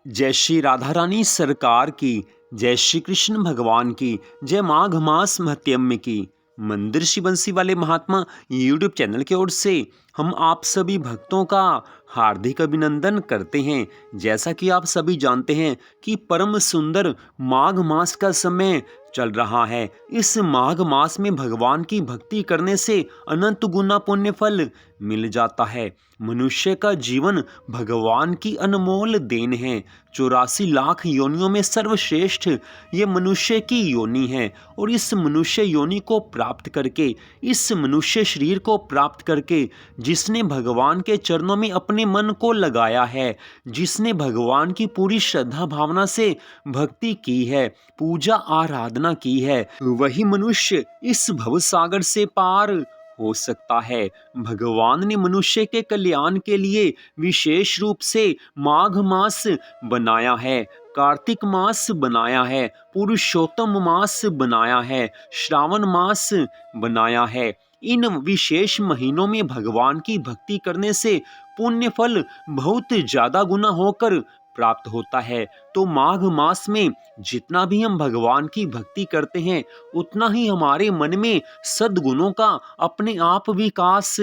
जय श्री राधा रानी सरकार की, जय श्री कृष्ण भगवान की, जय माघ मास महत्म्य की। मंदिर श्री बंसी वाले महात्मा यूट्यूब चैनल की ओर से हम आप सभी भक्तों का हार्दिक अभिनंदन करते हैं। जैसा कि आप सभी जानते हैं कि परम सुंदर माघ मास का समय चल रहा है। इस माघ मास में भगवान की भक्ति करने से अनंत गुना पुण्य फल मिल जाता है। मनुष्य का जीवन भगवान की अनमोल देन है। 84 लाख योनियों में सर्वश्रेष्ठ ये मनुष्य की योनि है और इस मनुष्य योनि को प्राप्त करके, इस मनुष्य शरीर को प्राप्त करके जिसने भगवान के चरणों में अपने मन को लगाया है, जिसने भगवान की पूरी श्रद्धा भावना से भक्ति की है, पूजा आराधना की है, वही मनुष्य इस भवसागर से पार हो सकता है। भगवान ने मनुष्य के कल्याण के लिए विशेष रूप से माघ मास बनाया है, कार्तिक मास बनाया है, पुरुषोत्तम मास बनाया है, श्रावण मास बनाया है। इन विशेष महीनों में भगवान की भक्ति करने से पुण्य फल बहुत ज्यादा गुना होकर प्राप्त होता है। तो माघ मास में जितना भी हम भगवान की भक्ति करते हैं, उतना ही हमारे मन में सद्गुणों का अपने आप विकास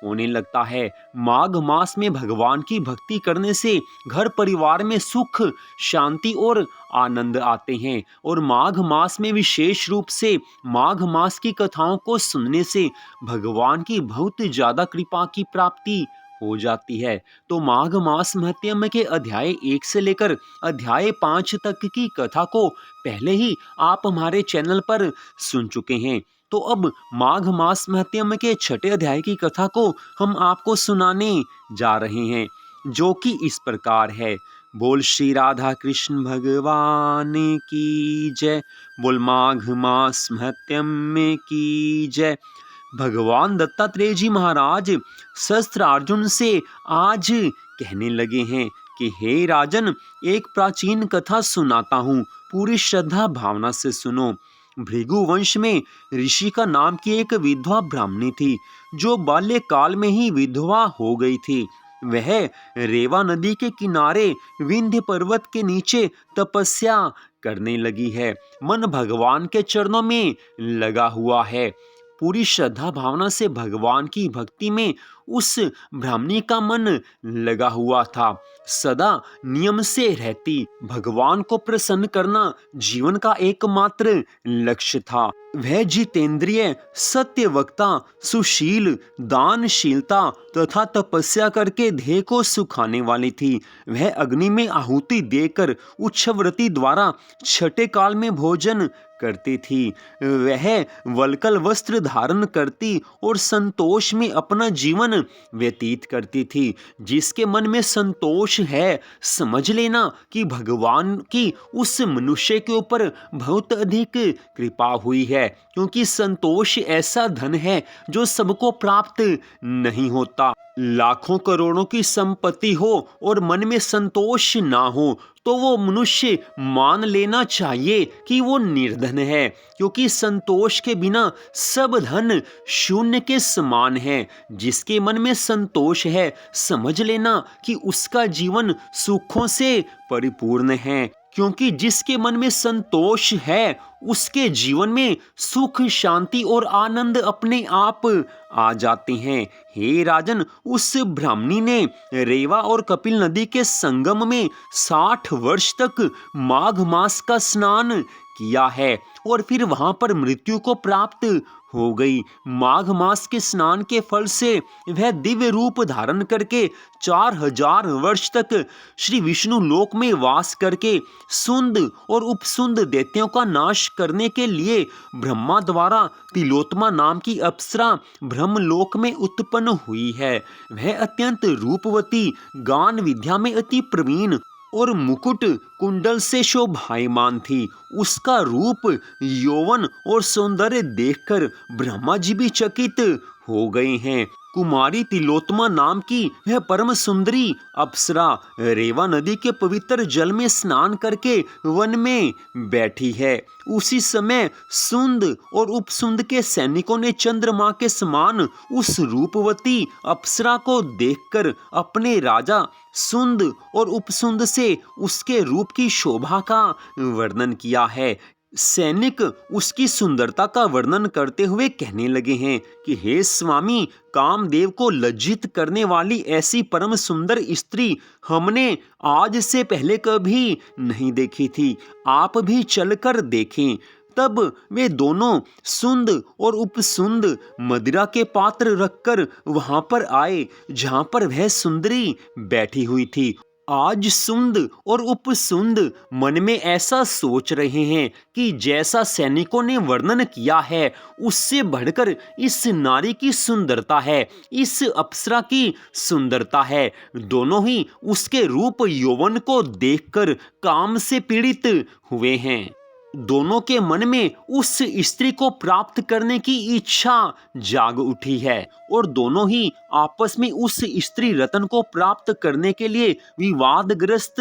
होने लगता है। माघ मास में भगवान की भक्ति करने से घर परिवार में सुख, शांति और आनंद आते हैं। और माघ मास में विशेष रूप से माघ मास की कथाओं को सुनने से भगवान की बहुत ज्यादा कृपा की प्राप्ति हो जाती है। तो माघ मास महत्म्य के अध्याय 1 से लेकर अध्याय 5 तक की कथा को पहले ही आप हमारे चैनल पर सुन चुके हैं। तो अब माघ मास महत्म्य के 6ठे अध्याय की कथा को हम आपको सुनाने जा रहे हैं, जो कि इस प्रकार है। बोल श्री राधा कृष्ण भगवान की जय। बोल माघ मास महत्म्य की जय। भगवान दत्तात्रेय जी महाराज सहस्त्रार्जुन से आज कहने लगे हैं कि हे राजन, एक प्राचीन कथा सुनाता हूँ, पूरी श्रद्धा भावना से सुनो। भृगु वंश में ऋषि का नाम की एक विधवा ब्राह्मणी थी, जो बाल्यकाल में ही विधवा हो गई थी। वह रेवा नदी के किनारे विंध्य पर्वत के नीचे तपस्या करने लगी है। मन भगवान के चरणों में लगा हुआ है। पूरी श्रद्धा भावना से भगवान की भक्ति में उस ब्राह्मणी का मन लगा हुआ था। सदा नियम से रहती, भगवान को प्रसन्न करना जीवन का एकमात्र लक्ष्य था। वह जितेंद्रिय, सत्य वक्ता, सुशील, दानशीलता तथा तपस्या करके देह को सुखाने वाली थी। वह अग्नि में आहुति देकर उच्छव्रती द्वारा 6ठे काल में भोजन करती थी। वह वल्कल वस्त्र धारण करती और संतोष में अपना जीवन व्यतीत करती थी। जिसके मन में संतोष है, समझ लेना कि भगवान की उस मनुष्य के ऊपर बहुत अधिक कृपा हुई है, क्योंकि संतोष ऐसा धन है जो सबको प्राप्त नहीं होता। लाखों करोड़ों की संपत्ति हो और मन में संतोष ना हो तो वो मनुष्य मान लेना चाहिए कि वो निर्धन है, क्योंकि संतोष के बिना सब धन शून्य के समान है। जिसके मन में संतोष है, समझ लेना कि उसका जीवन सुखों से परिपूर्ण है, क्योंकि जिसके मन में संतोष है उसके जीवन में सुख, शांति और आनंद अपने आप आ जाते हैं। हे राजन, उस ब्राह्मणी ने रेवा और कपिल नदी के संगम में 60 वर्ष तक माघ मास का स्नान किया है और फिर वहां पर मृत्यु को प्राप्त हो गई। माघ मास के स्नान के फल से वह दिव्य रूप धारण करके 4000 वर्ष तक श्री विष्णु लोक में वास करके सुंद और उपसुंद दैत्यों का नाश करने के लिए ब्रह्मा द्वारा तिलोत्तमा नाम की अप्सरा ब्रह्मलोक में उत्पन्न हुई है। वह अत्यंत रूपवती, गान विद्या में अति प्रवीण और मुकुट कुंडल से शोभायमान थी। उसका रूप, यौवन और सौंदर्य देखकर ब्रह्मा जी भी चकित हो गए हैं। कुमारी तिलोत्तमा नाम की वह परम सुंदरी अप्सरा रेवा नदी के पवित्र जल में स्नान करके वन में बैठी है। उसी समय सुंद और उपसुंद के सैनिकों ने चंद्रमा के समान उस रूपवती अप्सरा को देखकर अपने राजा सुंद और उपसुंद से उसके रूप की शोभा का वर्णन किया है। सैनिक उसकी सुंदरता का वर्णन करते हुए कहने लगे हैं कि हे स्वामी, कामदेव को लज्जित करने वाली ऐसी परम सुंदर स्त्री हमने आज से पहले कभी नहीं देखी थी। आप भी चलकर देखें। तब वे दोनों सुंद और उपसुंद मदिरा के पात्र रखकर वहां पर आए जहां पर वह सुंदरी बैठी हुई थी। आज सुंद और उपसुंद मन में ऐसा सोच रहे हैं कि जैसा सैनिकों ने वर्णन किया है उससे बढ़कर इस नारी की सुंदरता है, इस अप्सरा की सुंदरता है। दोनों ही उसके रूप यौवन को देखकर काम से पीड़ित हुए हैं। दोनों के मन में उस स्त्री को प्राप्त करने की इच्छा जाग उठी है और दोनों ही आपस में उस स्त्री रत्न को प्राप्त करने के लिए विवादग्रस्त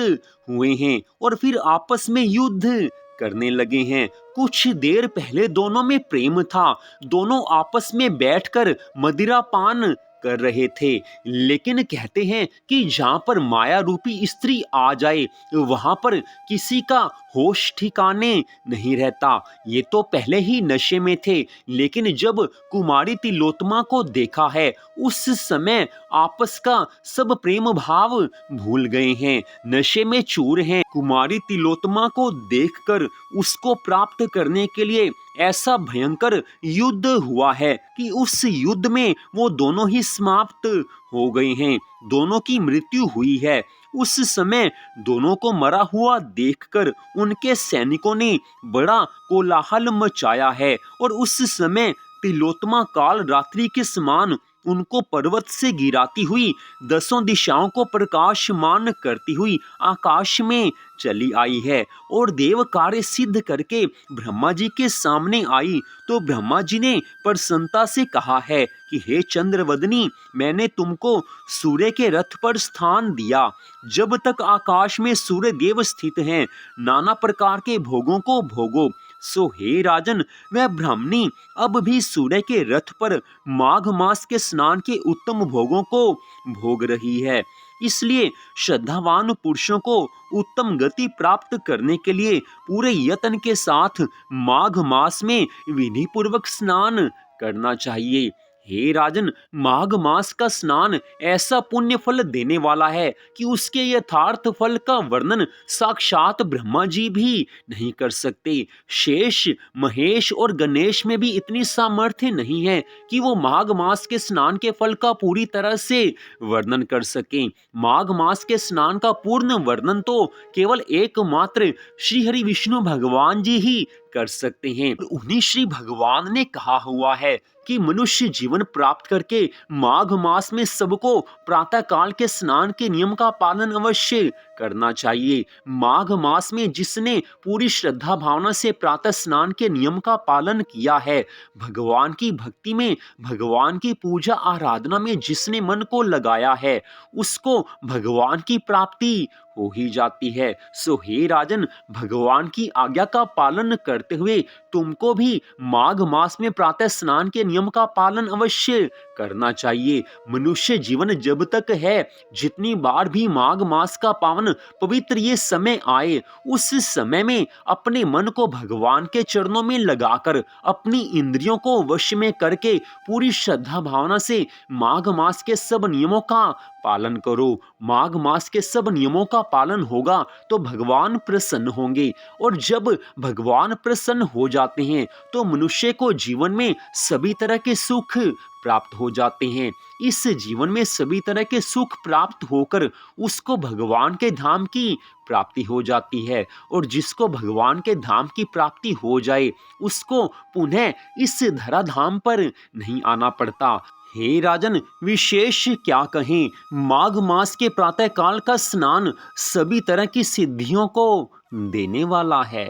हुए हैं और फिर आपस में युद्ध करने लगे हैं। कुछ देर पहले दोनों में प्रेम था, दोनों आपस में बैठकर मदिरा पान कर रहे थे, लेकिन कहते हैं कि जहां पर माया रूपी स्त्री आ जाए वहां पर किसी का होश ठिकाने नहीं रहता। ये तो पहले ही नशे में थे, लेकिन जब कुमारी तिलोत्तमा को देखा है उस समय आपस का सब प्रेम भाव भूल गए हैं, नशे में चूर हैं। कुमारी तिलोत्तमा को देखकर उसको प्राप्त करने के लिए ऐसा भयंकर युद्ध हुआ है कि उस युद्ध में वो दोनों ही समाप्त हो गए हैं, दोनों की मृत्यु हुई है। उस समय दोनों को मरा हुआ देखकर उनके सैनिकों ने बड़ा कोलाहल मचाया है और उस समय तिलोत्तमा काल रात्रि के समान उनको पर्वत से गिराती हुई दसों दिशाओं को प्रकाशमान करती हुई आकाश में चली आई है और देव कार्य सिद्ध करके ब्रह्मा जी के सामने आई। तो ब्रह्मा जी ने प्रसन्नता से कहा है कि हे चंद्रवदनी, मैंने तुमको सूर्य के रथ पर स्थान दिया। जब तक आकाश में सूर्य देव स्थित हैं, नाना प्रकार के भोगों को भोगो। सो हे राजन, वह ब्राह्मणी अब भी सूर्य के रथ पर माघ मास के स्नान के उत्तम भोगों को भोग रही है। इसलिए श्रद्धावान पुरुषों को उत्तम गति प्राप्त करने के लिए पूरे यत्न के साथ माघ मास में विधि पूर्वक स्नान करना चाहिए। हे राजन, माघ मास का स्नान ऐसा पुण्य फल देने वाला है कि उसके यथार्थ फल का वर्णन साक्षात ब्रह्मा जी भी नहीं कर सकते। शेष, महेश और गणेश में भी इतनी सामर्थ्य नहीं है कि वो माघ मास के स्नान के फल का पूरी तरह से वर्णन कर सकें। माघ मास के स्नान का पूर्ण वर्णन तो केवल एकमात्र श्री हरि विष्णु भगवान जी ही कर सकते हैं। उन्हीं श्री भगवान ने कहा हुआ है कि मनुष्य जीवन प्राप्त करके माघ मास में सबको प्रातः काल के स्नान के नियम का पालन अवश्य करना चाहिए। माघ मास में जिसने पूरी श्रद्धा भावना से प्रातः स्नान के नियम का पालन किया है, भगवान की भक्ति में, भगवान की पूजा आराधना में जिसने मन को लगाया है, उसको भगवान की प्राप्ति हो ही जाती है। सो हे राजन, भगवान की आज्ञा का पालन करते हुए तुमको भी माघ मास में प्रातः स्नान के नियम का पालन अवश्य करना चाहिए। मनुष्य जीवन जब तक है, जितनी बार भी माघ मास का पावन पवित्र ये समय आए, उस समय में अपने मन को भगवान के चरणों में लगाकर अपनी इंद्रियों को वश में करके पूरी श्रद्धा भावना से माघ मास के सब नियमों का पालन करो। माघ मास के सब नियमों का पालन होगा तो भगवान प्रसन्न होंगे, और जब भगवान प्रसन्न हो जाते हैं तो मनुष्य को जीवन में सभी तरह के सुख प्राप्त हो जाते हैं। इस जीवन में सभी तरह के सुख प्राप्त होकर उसको भगवान के धाम की प्राप्ति हो जाती है, और जिसको भगवान के धाम की प्राप्ति हो जाए उसको पुनः इस धराधाम पर नहीं आना पड़ता। हे राजन, विशेष क्या कहें, माघ मास के प्रातः काल का स्नान सभी तरह की सिद्धियों को देने वाला है।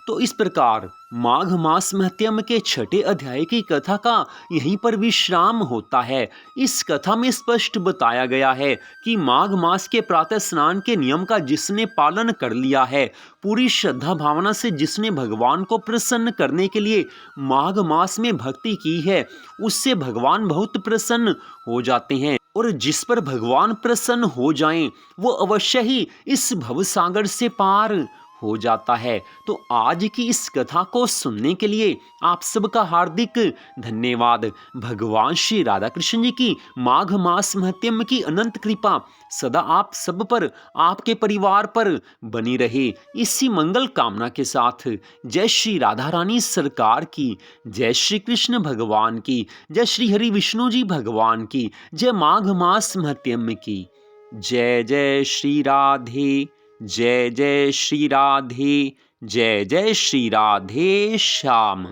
तो इस प्रकार माघ मास महत्यम के छठे अध्याय की कथा का यहीं पर विश्राम होता है। इस कथा में स्पष्ट बताया गया है कि माघ मास के प्रातः स्नान के नियम का जिसने पालन कर लिया है, पूरी श्रद्धा भावना से जिसने भगवान को प्रसन्न करने के लिए माघ मास में भक्ति की है, उससे भगवान बहुत प्रसन्न हो जाते हैं। और जिस पर भगवान प्रसन्न हो जाएं, वो अवश्य ही इस भवसागर से पार हो जाता है। तो आज की इस कथा को सुनने के लिए आप सबका हार्दिक धन्यवाद। भगवान श्री राधा कृष्ण जी की माघ मास महत्यम की अनंत कृपा सदा आप सब पर, आपके परिवार पर बनी रहे। इसी मंगल कामना के साथ जय श्री राधा रानी सरकार की, जय श्री कृष्ण भगवान की, जय श्री हरि विष्णु जी भगवान की, जय माघ मास महत्यम की। जय जय श्री राधे, जय जय श्री राधे, जय जय श्री राधे श्याम।